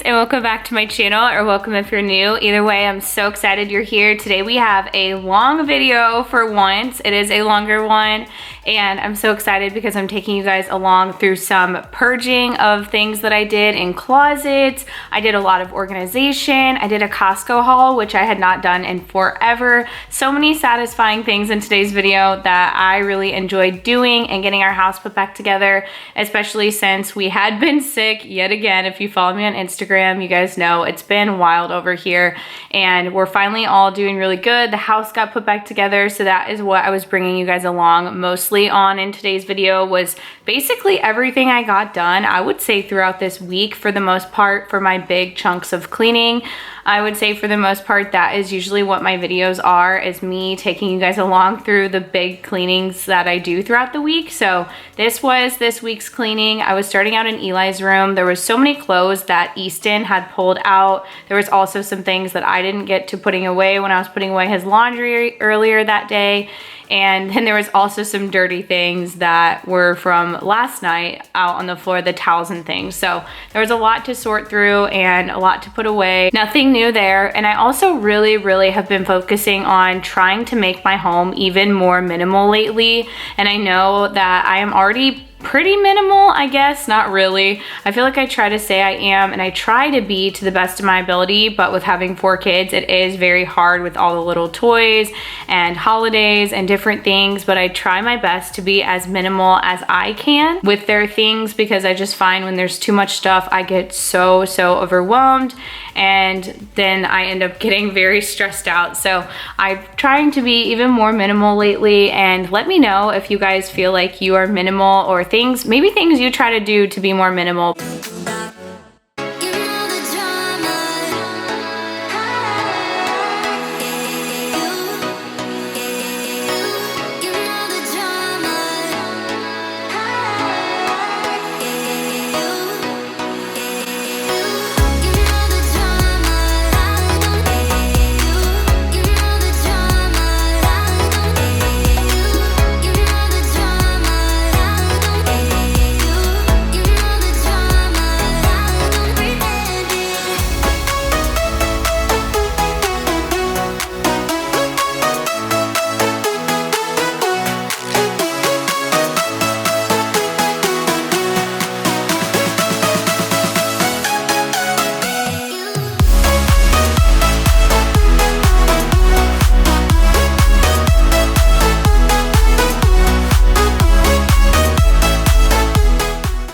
and welcome back to my channel, or welcome if you're new. Either way, I'm so excited you're here. Today we have a long video for once. It is a longer one, and I'm so excited because I'm taking you guys along through some purging of things that I did in closets. I did a lot of organization. I did a Costco haul, which I had not done in forever. So many satisfying things in today's video that I really enjoyed doing and getting our house put back together, especially since we had been sick yet again. If you follow me on Instagram, you guys know it's been wild over here, and we're finally all doing really good. The house got put back together, so that is what I was bringing you guys along mostly on in today's video. Was basically everything I got done, I would say, throughout this week for the most part. For my big chunks of cleaning, I would say for the most part that is usually what my videos are, is me taking you guys along through the big cleanings that I do throughout the week. So this was this week's cleaning. I was starting out in Eli's room. There was so many clothes that Easton had pulled out. There was also some things that I didn't get to putting away when I was putting away his laundry earlier that day. And then there was also some dirty things that were from last night out on the floor, the towels and things. So there was a lot to sort through and a lot to put away. Nothing new there. And I also really have been focusing on trying to make my home even more minimal lately. And I know that I am already pretty minimal, I guess. Not really. I feel like I try to say I am, and I try to be to the best of my ability, but with having 4 kids, it is very hard with all the little toys and holidays and different things. But I try my best to be as minimal as I can with their things, because I just find when there's too much stuff, I get so overwhelmed, and then I end up getting very stressed out. So I'm trying to be even more minimal lately, and let me know if you guys feel like you are minimal, or maybe things you try to do to be more minimal.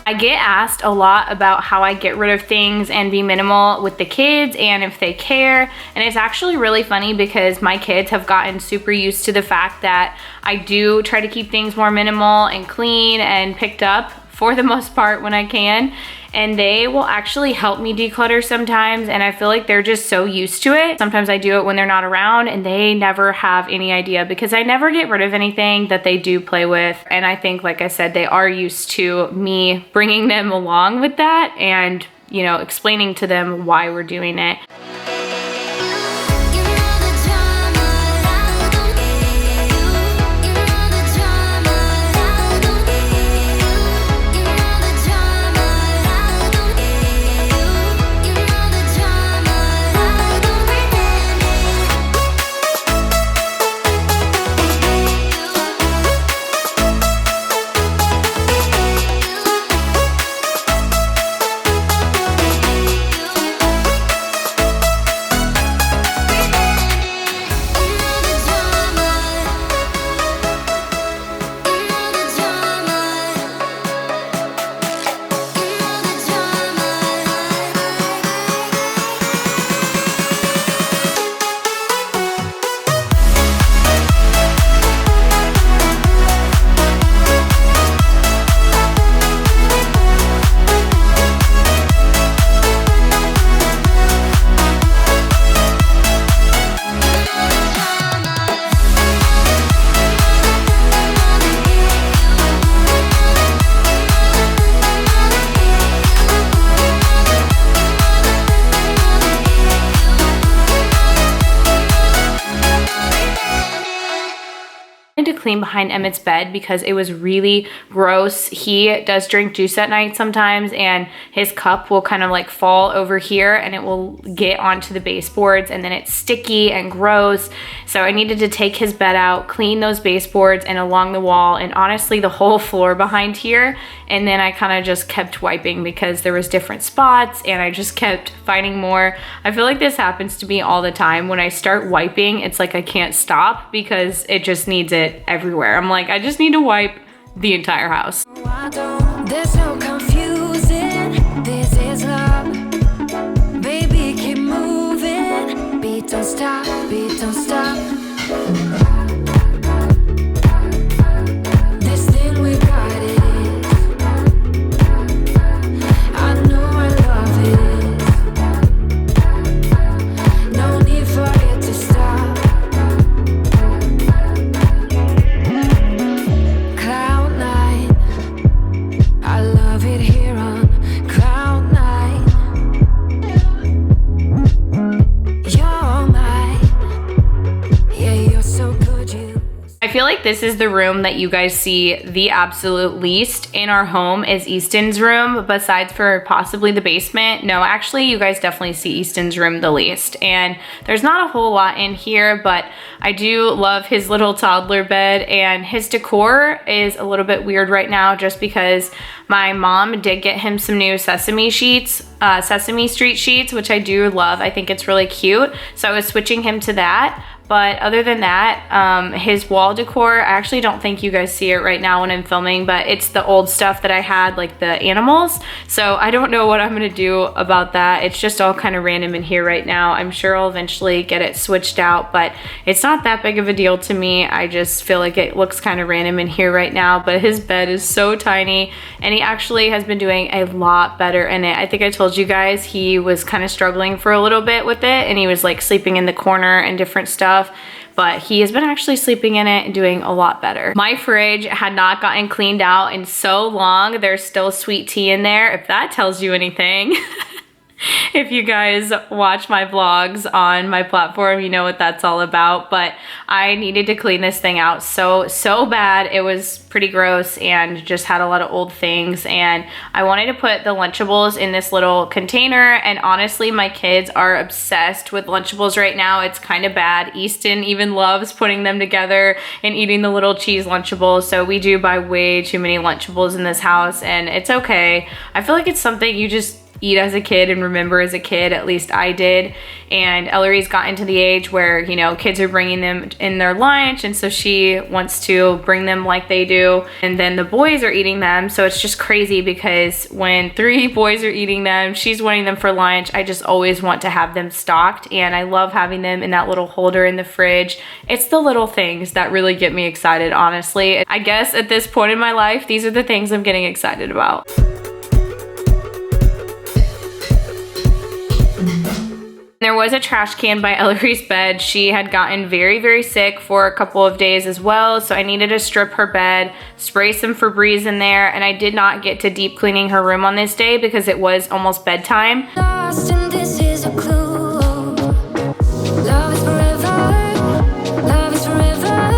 I get asked a lot about how I get rid of things and be minimal with the kids and if they care. And it's actually really funny because my kids have gotten super used to the fact that I do try to keep things more minimal and clean and picked up for the most part when I can. And they will actually help me declutter sometimes, and I feel like they're just so used to it. Sometimes I do it when they're not around, and they never have any idea because I never get rid of anything that they do play with. And I think, like I said, they are used to me bringing them along with that and, you know, explaining to them why we're doing it. clean behind Emmett's bed because it was really gross. He does drink juice at night sometimes, and his cup will kind of like fall over here and it will get onto the baseboards, and then it's sticky and gross. So I needed to take his bed out, clean those baseboards and along the wall, and honestly the whole floor behind here. And then I kind of just kept wiping because there was different spots, and I just kept finding more. I feel like this happens to me all the time. When I start wiping, it's like I can't stop because it just needs it everywhere. I'm like, I just need to wipe the entire house. There's no confusing, this is love. Baby, keep moving, beat don't stop, beat don't stop. This thing we got it. I know I love it. No need for it to stop. Cloud nine, I love it here on Cloud nine. You're mine, yeah, you're so good, you. I feel like this is the room that you guys see the absolute least in our home is Easton's room, besides for possibly the basement. No, actually, you guys definitely see Easton's room the least. And there's not a whole lot in here, but I do love his little toddler bed, and his decor is a little bit weird right now just because my mom did get him some new Sesame sheets, Sesame Street sheets, which I do love. I think it's really cute. So I was switching him to that. But other than that, his wall decor, I actually don't think you guys see it right now when I'm filming, but it's the old stuff that I had, like the animals. So I don't know what I'm gonna do about that. It's just all kind of random in here right now. I'm sure I'll eventually get it switched out, but it's not that big of a deal to me. I just feel like it looks kind of random in here right now, but his bed is so tiny, and he actually has been doing a lot better in it. I think I told you guys he was kind of struggling for a little bit with it, and he was like sleeping in the corner and different stuff. But he has been actually sleeping in it and doing a lot better. My fridge had not gotten cleaned out in so long. There's still sweet tea in there, if that tells you anything. If you guys watch my vlogs on my platform, you know what that's all about. But I needed to clean this thing out so bad. It was pretty gross and just had a lot of old things. And I wanted to put the Lunchables in this little container. And honestly, my kids are obsessed with Lunchables right now. It's kind of bad. Easton even loves putting them together and eating the little cheese Lunchables. So we do buy way too many Lunchables in this house, and it's okay. I feel like it's something you just eat as a kid and remember as a kid. At least I did. And Ellery's gotten to the age where, you know, kids are bringing them in their lunch, and so she wants to bring them like they do, and then the boys are eating them. So it's just crazy because when 3 boys are eating them, she's wanting them for lunch. I just always want to have them stocked, and I love having them in that little holder in the fridge. It's the little things that really get me excited, honestly. I guess at this point in my life, these are the things I'm getting excited about. There was a trash can by Ellery's bed. She had gotten very sick for a couple of days as well, so I needed to strip her bed, spray some Febreze in there, and I did not get to deep cleaning her room on this day because it was almost bedtime. Lost and this is a clue. Love is forever. Love is forever.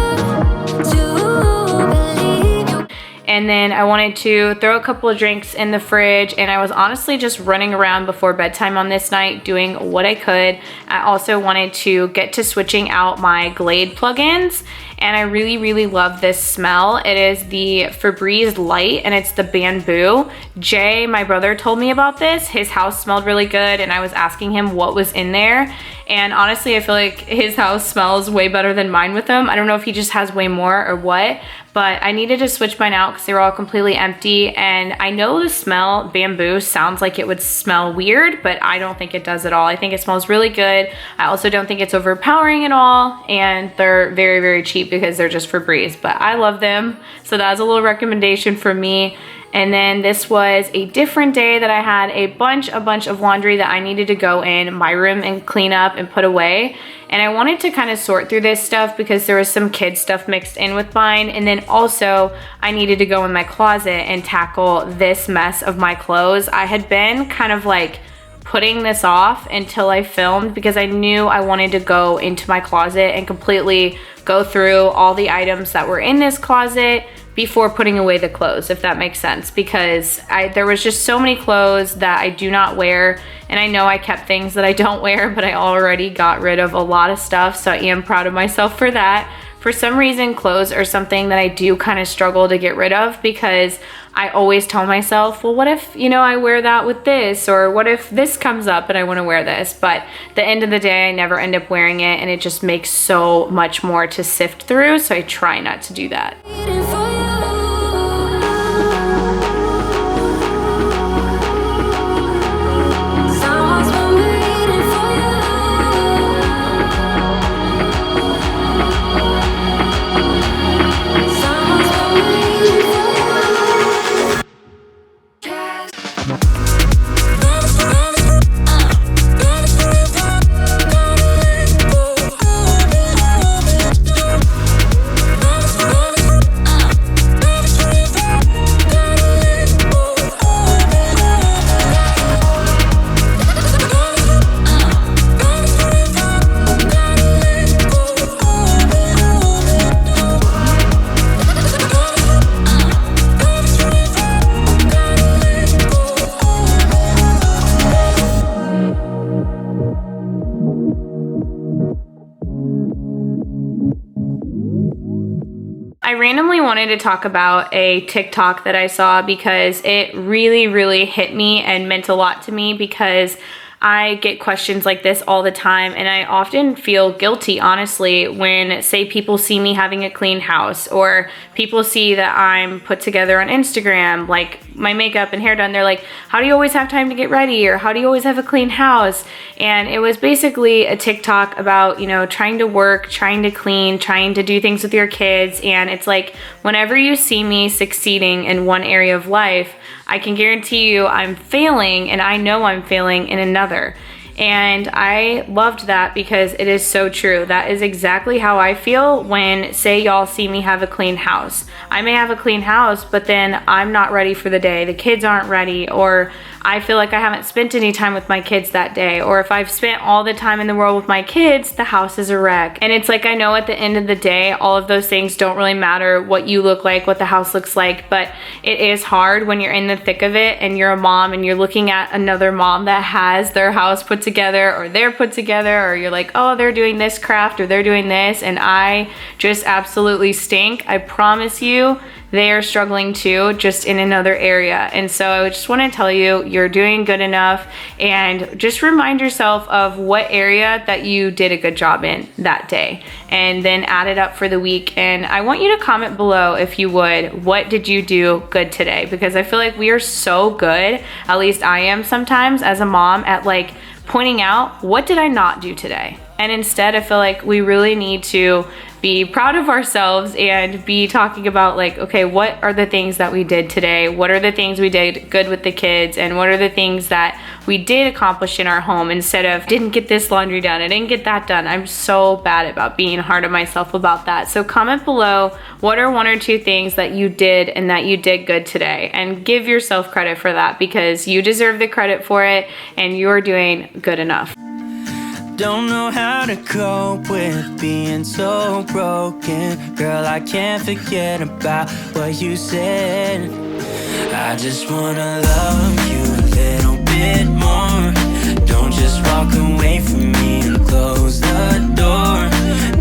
To believe you. And then I wanted to throw a couple of drinks in the fridge, and I was honestly just running around before bedtime on this night doing what I could. I also wanted to get to switching out my Glade plugins, and I really love this smell. It is the Febreze Light, and it's the bamboo. Jay, my brother, told me about this. His house smelled really good, and I was asking him what was in there. And honestly, I feel like his house smells way better than mine with them. I don't know if he just has way more or what, but I needed to switch mine out because they were all completely empty. And I know the smell, bamboo, sounds like it would smell weird, but I don't think it does at all. I think it smells really good. I also don't think it's overpowering at all, and they're very cheap because they're just Febreze, but I love them. So that's a little recommendation for me. And then this was a different day that I had a bunch of laundry that I needed to go in my room and clean up and put away. And I wanted to kind of sort through this stuff because there was some kid stuff mixed in with mine. And then also I needed to go in my closet and tackle this mess of my clothes. I had been kind of like putting this off until I filmed because I knew I wanted to go into my closet and completely go through all the items that were in this closet before putting away the clothes, if that makes sense, because there was just so many clothes that I do not wear, and I know I kept things that I don't wear, but I already got rid of a lot of stuff, so I am proud of myself for that. For some reason, clothes are something that I do kind of struggle to get rid of, because I always tell myself, well, what if, you know, I wear that with this, or what if this comes up and I want to wear this? But at the end of the day, I never end up wearing it, and it just makes so much more to sift through, so I try not to do that. Waiting for you. Someone's been waiting for you. Someone's been waiting for you. I randomly wanted to talk about a TikTok that I saw because it really hit me and meant a lot to me, because I get questions like this all the time, and I often feel guilty, honestly, when, say, people see me having a clean house, or people see that I'm put together on Instagram, like my makeup and hair done. They're like, how do you always have time to get ready? Or how do you always have a clean house? And it was basically a TikTok about, you know, trying to work, trying to clean, trying to do things with your kids. And it's like, whenever you see me succeeding in one area of life, I can guarantee you I'm failing, and I know I'm failing in another. And I loved that because it is so true. That is exactly how I feel when, say, y'all see me have a clean house. I may have a clean house, but then I'm not ready for the day. The kids aren't ready, or I feel like I haven't spent any time with my kids that day. Or if I've spent all the time in the world with my kids, the house is a wreck. And it's like, I know at the end of the day, all of those things don't really matter, what you look like, what the house looks like, but it is hard when you're in the thick of it and you're a mom and you're looking at another mom that has their house put together, or they're put together, or you're like, oh, they're doing this craft, or they're doing this, and I just absolutely stink. I promise you, they are struggling too, just in another area. And so I just want to tell you, you're doing good enough, and just remind yourself of what area that you did a good job in that day, and then add it up for the week. And I want you to comment below, if you would, what did you do good today? Because I feel like we are so good, at least I am sometimes as a mom, at like pointing out, what did I not do today? And instead, I feel like we really need to be proud of ourselves and be talking about, like, okay, what are the things that we did today? What are the things we did good with the kids? And what are the things that we did accomplish in our home, instead of didn't get this laundry done, I didn't get that done. I'm so bad about being hard on myself about that. So comment below, what are one or two things that you did and that you did good today? And give yourself credit for that, because you deserve the credit for it and you're doing good enough. Don't know how to cope with being so broken. Girl, I can't forget about what you said. I just wanna love you a little bit more. Don't just walk away from me and close the door.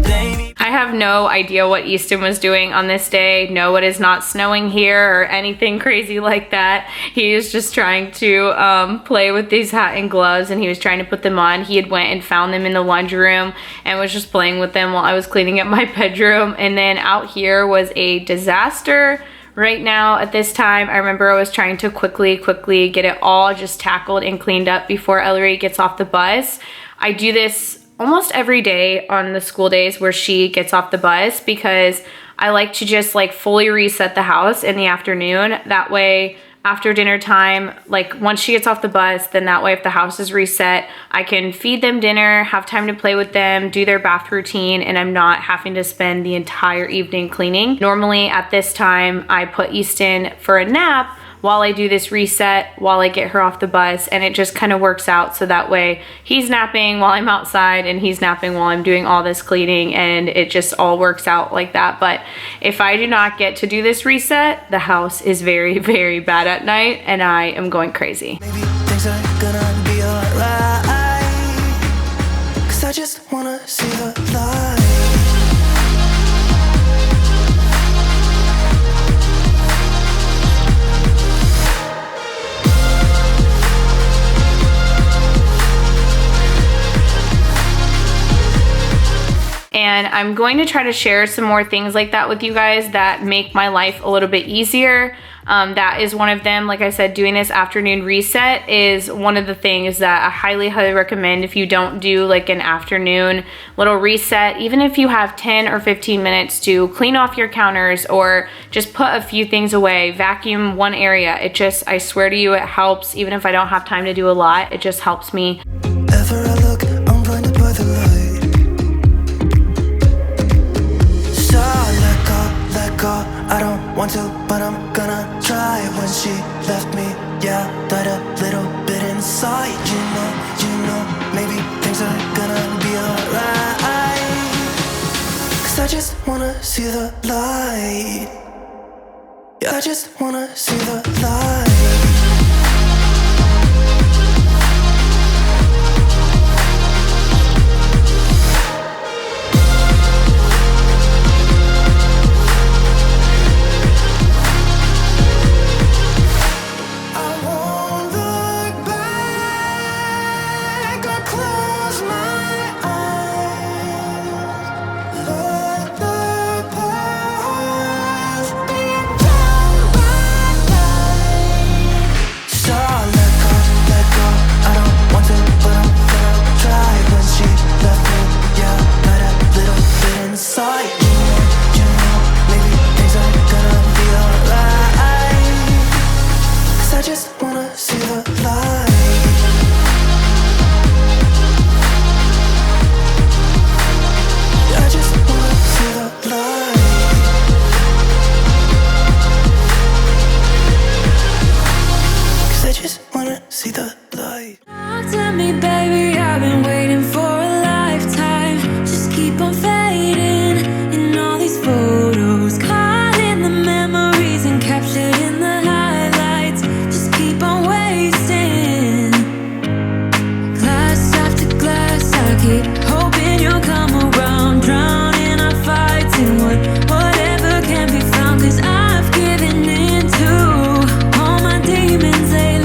Baby, I have no idea what Easton was doing on this day. No, it is not snowing here or anything crazy like that. He was just trying to play with these hat and gloves, and he was trying to put them on. He had went and found them in the laundry room and was just playing with them while I was cleaning up my bedroom. And then out here was a disaster. Right now at this time, I remember I was trying to quickly get it all just tackled and cleaned up before Ellery gets off the bus. I do this almost every day on the school days where she gets off the bus, because I like to just like fully reset the house in the afternoon. That way, after dinner time, like once she gets off the bus, then that way if the house is reset, I can feed them dinner, have time to play with them, do their bath routine, and I'm not having to spend the entire evening cleaning. Normally at this time, I put Easton for a nap, while I do this reset, while I get her off the bus, and it just kind of works out so that way he's napping while I'm outside and he's napping while I'm doing all this cleaning, and it just all works out like that. But if I do not get to do this reset, the house is very, very bad at night and I am going crazy. Maybe things are gonna be alright, 'cause I just wanna see the light. And I'm going to try to share some more things like that with you guys that make my life a little bit easier. That is one of them. Like I said, doing this afternoon reset is one of the things that I highly, highly recommend. If you don't do like an afternoon little reset, even if you have 10 or 15 minutes to clean off your counters or just put a few things away, vacuum one area, it just, I swear to you, it helps. Even if I don't have time to do a lot, it just helps me. Ever I look, I'm blinded by the light. So let go, I don't want to, but I'm gonna try. When she left me, yeah, died a little bit inside. You know, maybe things are gonna be alright, 'cause I just wanna see the light. Yeah, I just wanna see the light. Tell me, baby, I've been waiting for a lifetime. Just keep on fading in all these photos, caught in the memories and captured in the highlights. Just keep on wasting. Glass after glass, I keep hoping you'll come around, drowning our fights in whatever can be found. 'Cause I've given in to all my demons lately.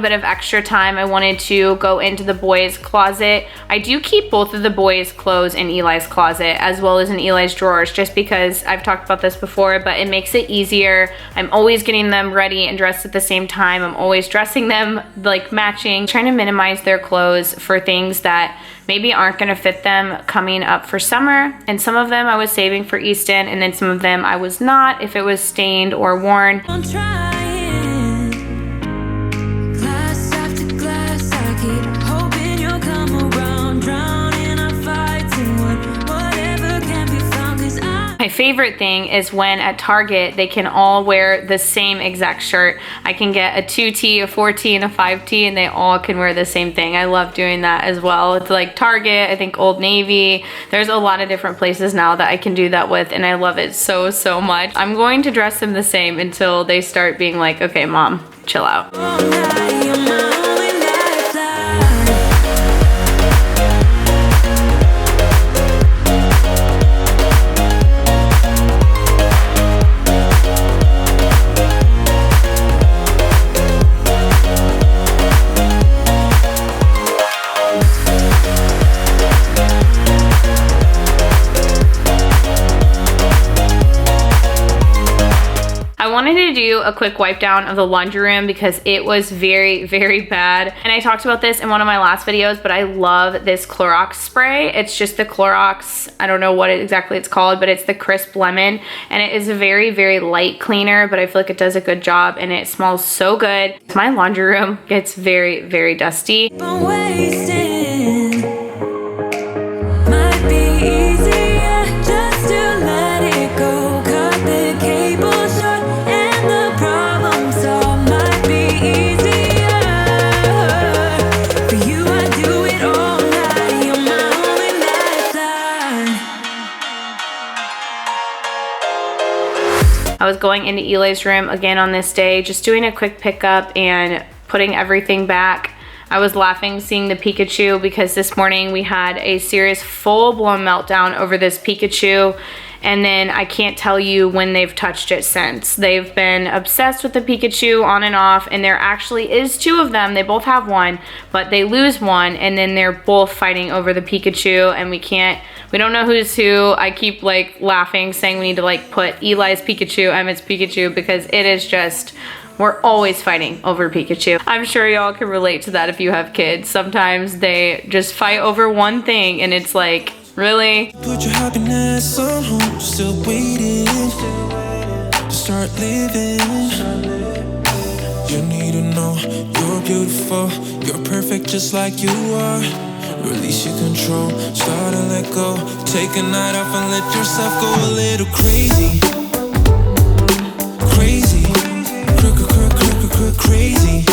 Bit of extra time, I wanted to go into the boys' closet. I do keep both of the boys' clothes in Eli's closet as well as in Eli's drawers, just because I've talked about this before, but it makes it easier. I'm always getting them ready and dressed at the same time. I'm always dressing them like matching, trying to minimize their clothes for things that maybe aren't gonna fit them coming up for summer. And some of them I was saving for Easton, and then some of them I was not if it was stained or worn. My favorite thing is when at Target they can all wear the same exact shirt. I can get a 2T, a 4T, and a 5T, and they all can wear the same thing. I love doing that as well. It's like Target, I think Old Navy. There's a lot of different places now that I can do that with, and I love it so, so much. I'm going to dress them the same until they start being like, okay, Mom, chill out. wanted to do a quick wipe down of the laundry room because it was very, very bad. And I talked about this in one of my last videos, but I love this Clorox spray. It's just the Clorox, I don't know what exactly it's called, but it's the crisp lemon. And it is a very, very light cleaner, but I feel like it does a good job and it smells so good. My laundry room gets very, very dusty. I'm wasting. Might be easier just to let it go. Cut the cable short and the problem solved. Might be easier for you. I do it all night. You're my only lifeline. I was going into Eli's room again on this day, just doing a quick pickup and putting everything back. I was laughing seeing the Pikachu because this morning we had a serious full-blown meltdown over this Pikachu, and then I can't tell you when they've touched it since. They've been obsessed with the Pikachu on and off, and there actually is 2 of them. They both have one, but they lose one, and then they're both fighting over the Pikachu, and we don't know who's who. I keep like laughing, saying we need to like put Eli's Pikachu, Emmett's Pikachu, because it is just, we're always fighting over Pikachu. I'm sure y'all can relate to that if you have kids. Sometimes they just fight over one thing and it's like, really? Put your happiness on hold, still waiting to start living. You need to know you're beautiful, you're perfect just like you are. Release your control, start to let go. Take a night off and let yourself go a little crazy. Crazy, crazy.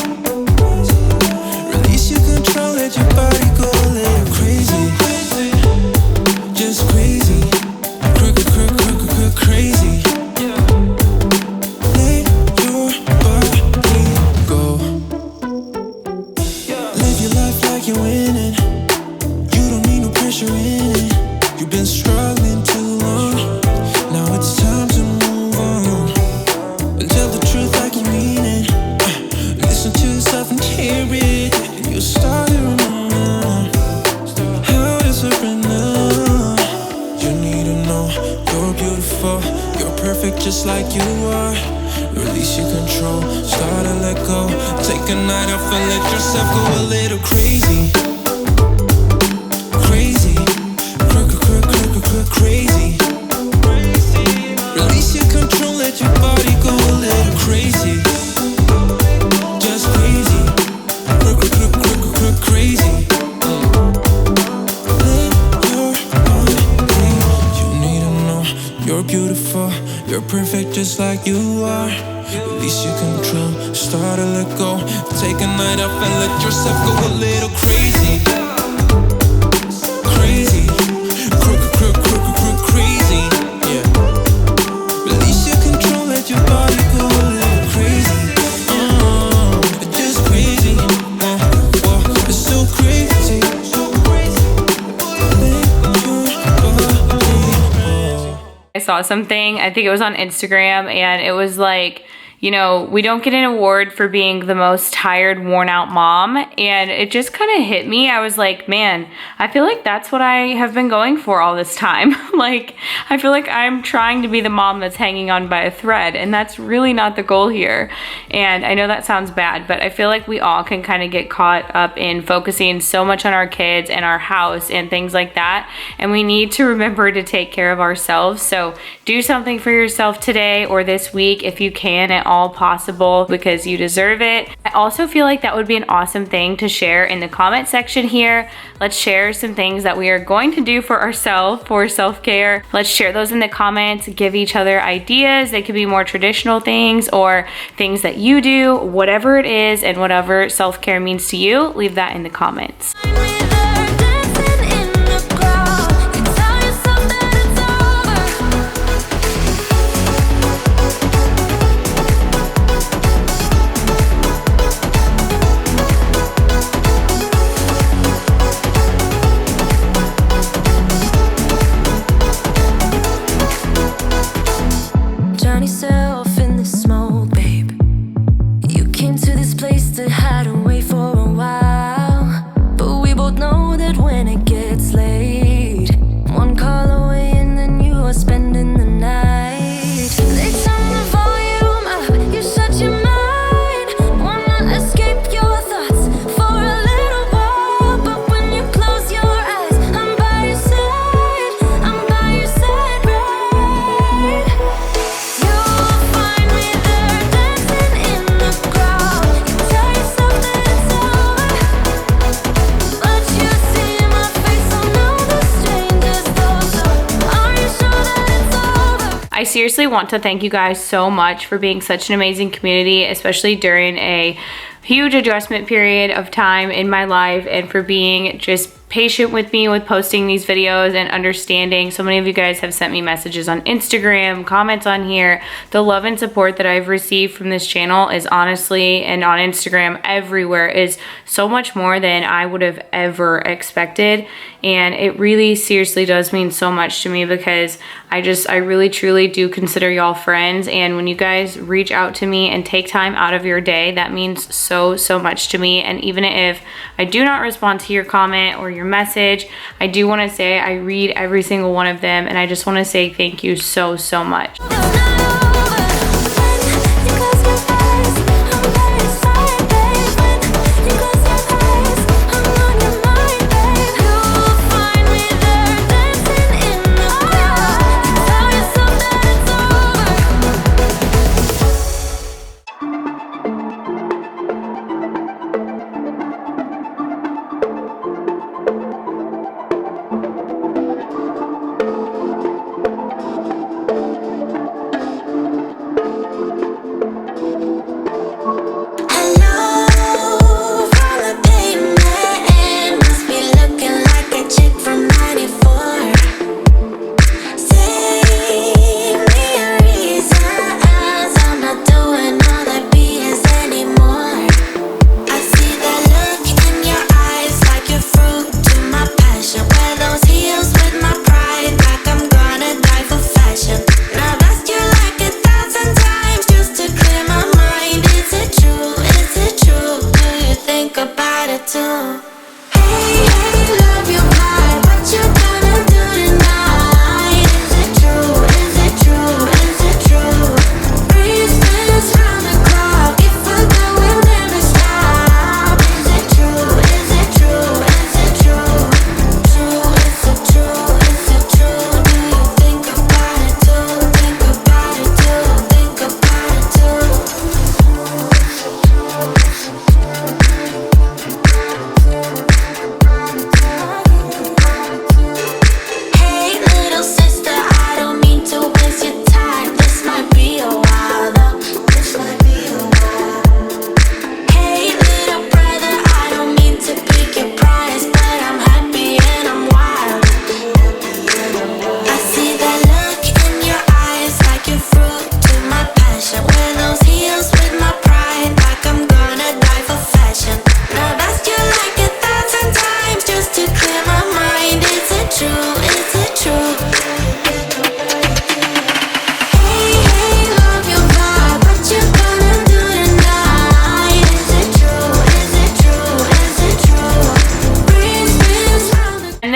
Release your control, let your body go a little crazy. Just crazy, crazy. Let your body go. Live your life like you're winning. You don't need no pressure in it. You've been struggling too long. Now it's time to move on. And tell the truth like you mean it. Listen to yourself and hear it. And you'll start to remember how to surrender. You need to know you're beautiful, you're perfect just like you are. Release your control, start to let go. Take a night off and let yourself go a little crazy. Crazy, crazy. Release your control, let your body go a little crazy. Just crazy, crazy. You're beautiful, you're perfect just like you are. Release your control, start to let go. Take a night off and let yourself go a little crazy. Crazy, crazy, yeah. Release your control, let your body go a little crazy. Just crazy, it's so crazy. I saw something, I think it was on Instagram, and it was like, you know, we don't get an award for being the most tired, worn out mom. And it just kind of hit me. I was like, man, I feel like that's what I have been going for all this time. Like, I feel like I'm trying to be the mom that's hanging on by a thread, and that's really not the goal here. And I know that sounds bad, but I feel like we all can kind of get caught up in focusing so much on our kids and our house and things like that. And we need to remember to take care of ourselves. So do something for yourself today or this week if you can at all possible, because you deserve it. I also feel like that would be an awesome thing to share in the comment section here. Let's share some things that we are going to do for ourselves for self-care. Let's share those in the comments, give each other ideas. They could be more traditional things or things that you do, whatever it is and whatever self-care means to you, leave that in the comments. I seriously want to thank you guys so much for being such an amazing community, especially during a huge adjustment period of time in my life, and for being just patient with me with posting these videos and understanding. So many of you guys have sent me messages on Instagram, comments on here. The love and support that I've received from this channel is honestly, and on Instagram, everywhere, is so much more than I would have ever expected. And it really seriously does mean so much to me, because I really truly do consider y'all friends. And when you guys reach out to me and take time out of your day, that means so much to me. And even if I do not respond to your comment or your message, I do want to say I read every single one of them, and I just want to say thank you so much.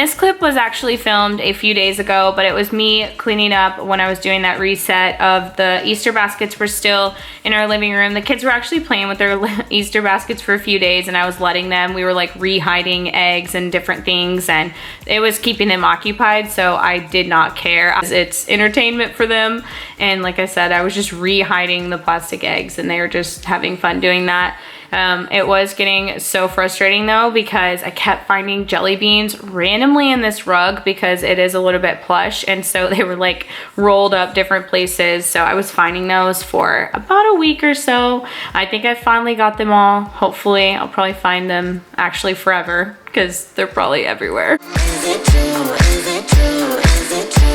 This clip was actually filmed a few days ago, but it was me cleaning up when I was doing that reset of the Easter baskets were still in our living room. The kids were actually playing with their Easter baskets for a few days, and I was letting them. We were like re-hiding eggs and different things, and it was keeping them occupied, so I did not care. It's entertainment for them, and like I said, I was just re-hiding the plastic eggs, and they were just having fun doing that. It was getting so frustrating though, because I kept finding jelly beans randomly in this rug because it is a little bit plush, and so they were like rolled up different places. So I was finding those for about a week or so. I think I finally got them all. Hopefully I'll probably find them actually forever, because they're probably everywhere. Is it true? Is it true? Is it true?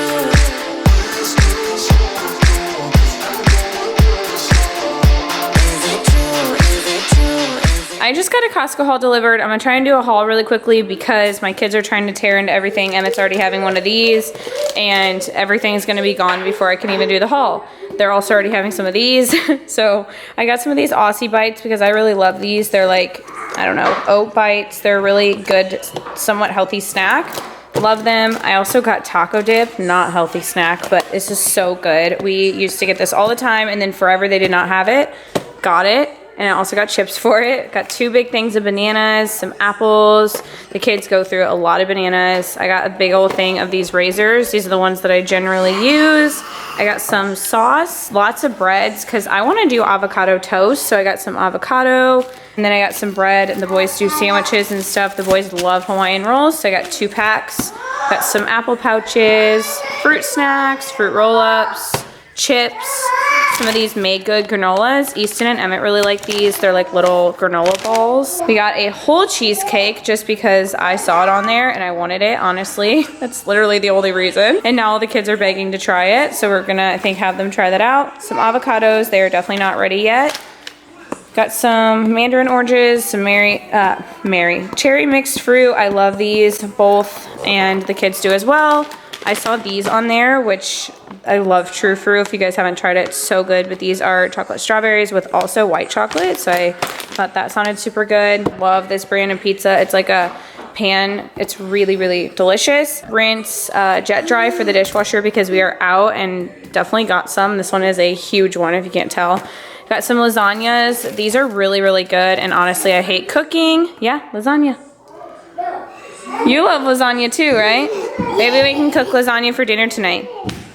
I just got a Costco haul delivered. I'm gonna try and do a haul really quickly because my kids are trying to tear into everything. Emmett's already having one of these, and everything's gonna be gone before I can even do the haul. They're also already having some of these. So I got some of these Aussie bites because I really love these. They're like, I don't know, oat bites. They're a really good, somewhat healthy snack. Love them. I also got taco dip, not healthy snack, but this is so good. We used to get this all the time, and then forever they did not have it. Got it. And I also got chips for it. Got 2 big things of bananas, some apples. The kids go through a lot of bananas. I got a big old thing of these razors. These are the ones that I generally use. I got some sauce, lots of breads, because I want to do avocado toast. So I got some avocado, and then I got some bread, and the boys do sandwiches and stuff. The boys love Hawaiian rolls, so I got 2 packs. Got some apple pouches, fruit snacks, fruit roll-ups, chips, some of these Made Good granolas. Easton and Emmett really like these. They're like little granola balls. We got a whole cheesecake just because I saw it on there and I wanted it, honestly. That's literally the only reason. And now all the kids are begging to try it, so we're gonna, I think, have them try that out. Some avocados, they are definitely not ready yet. Got some mandarin oranges, some cherry mixed fruit. I love these both, and the kids do as well. I saw these on there, which I love true fruit. If you guys haven't tried it, it's so good. But these are chocolate strawberries with also white chocolate. So I thought that sounded super good. Love this brand of pizza. It's like a pan. It's really, really delicious. Rinse jet dry for the dishwasher because we are out, and definitely got some. This one is a huge one if you can't tell. Got some lasagnas. These are really, really good. And honestly, I hate cooking. Yeah, lasagna. You love lasagna too, right? Maybe we can cook lasagna for dinner tonight.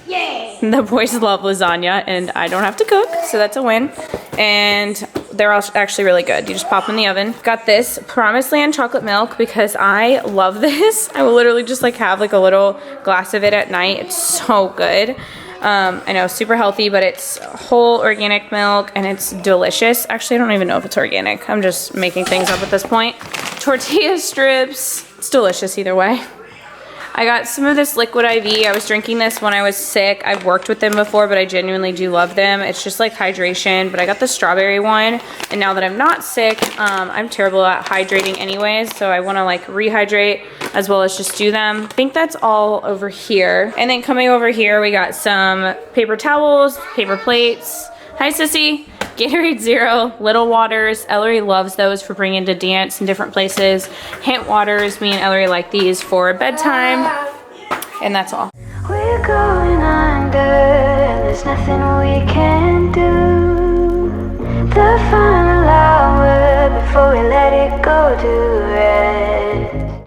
Yay! The boys love lasagna and I don't have to cook, so that's a win. And they're actually really good. You just pop them in the oven. Got this Promised Land chocolate milk because I love this. I will literally just like have like a little glass of it at night. It's so good. I know, super healthy, but it's whole organic milk and it's delicious. Actually, I don't even know if it's organic. I'm just making things up at this point. Tortilla strips. It's delicious either way. I got some of this Liquid IV. I was drinking this when I was sick. I've worked with them before, but I genuinely do love them. It's just like hydration, but I got the strawberry one. And now that I'm not sick, I'm terrible at hydrating anyways, so I want to like rehydrate as well as just do them. I think that's all over here. And then coming over here, we got some paper towels, paper plates. Hi, Sissy. Gatorade Zero, Little Waters. Ellery loves those for bringing to dance in different places. Hint Waters, me and Ellery like these for bedtime. And that's all. We're going under, and there's nothing we can do. The final hour before we let it go to red.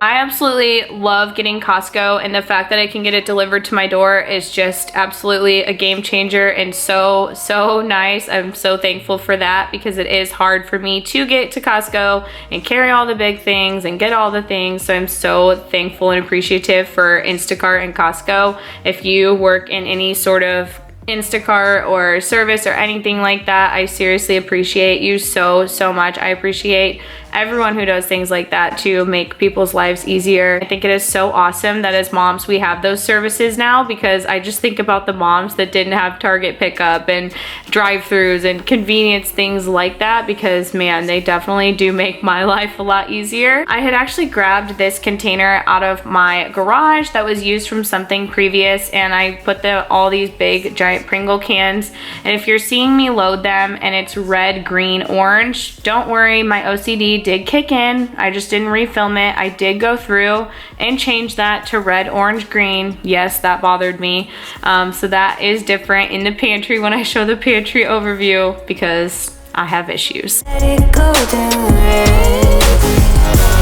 I absolutely love getting Costco, and the fact that I can get it delivered to my door is just absolutely a game changer and so nice. I'm so thankful for that because it is hard for me to get to Costco and carry all the big things and get all the things. So I'm so thankful and appreciative for Instacart and Costco. If you work in any sort of Instacart or service or anything like that, I seriously appreciate you so much. I appreciate everyone who does things like that to make people's lives easier. I think it is so awesome that as moms we have those services now, because I just think about the moms that didn't have Target pickup and drive-thrus and convenience things like that, because man, they definitely do make my life a lot easier. I had actually grabbed this container out of my garage that was used from something previous, and I put all these big giant Pringle cans, and if you're seeing me load them and it's red, green, orange, don't worry, my OCD did kick in. I just didn't refilm it. I did go through and change that to red, orange, green. Yes, that bothered me. So that is different in the pantry when I show the pantry overview, because I have issues. Let it go down red.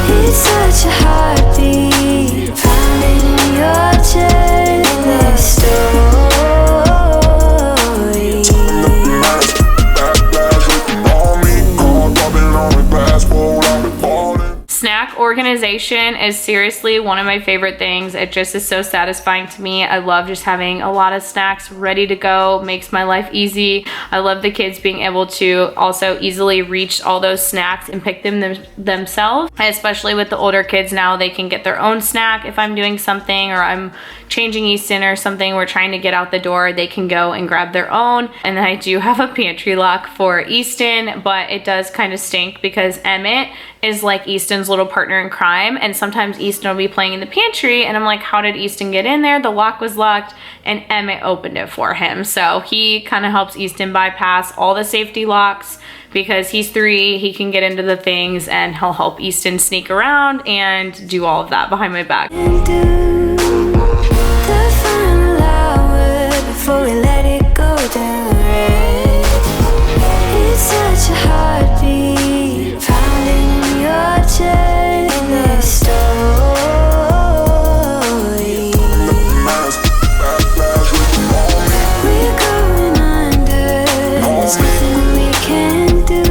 It's such a heartbeat, pounding your chest. Story. Snack organization is seriously one of my favorite things. It just is so satisfying to me. I love just having a lot of snacks ready to go. Makes my life easy. I love the kids being able to also easily reach all those snacks and pick them themselves. Especially with the older kids now, they can get their own snack. If I'm doing something or I'm changing Easton or something, we're trying to get out the door, they can go and grab their own. And then I do have a pantry lock for Easton, but it does kind of stink because Emmett is like Easton's little partner in crime, and sometimes Easton will be playing in the pantry and I'm like, how did Easton get in there? The lock was locked and Emmett opened it for him. So he kind of helps Easton bypass all the safety locks because he's 3, he can get into the things and he'll help Easton sneak around and do all of that behind my back. The final hour before we let it go down red. It's such a heartbeat, pounding your chest. Story. We're going under, there's nothing we can do.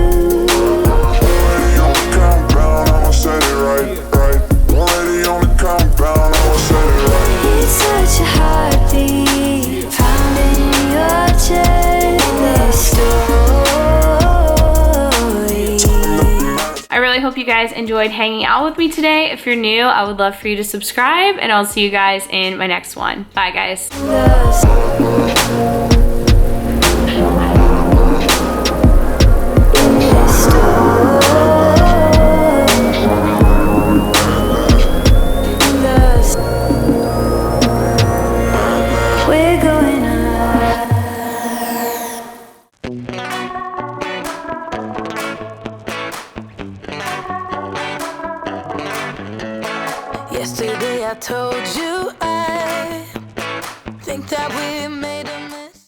Already on the countdown, I'ma set it right. Already on the countdown, I'ma set hope you guys enjoyed hanging out with me today. If you're new, I would love for you to subscribe, and I'll see you guys in my next one. Bye, guys. Yesterday I told you I think that we made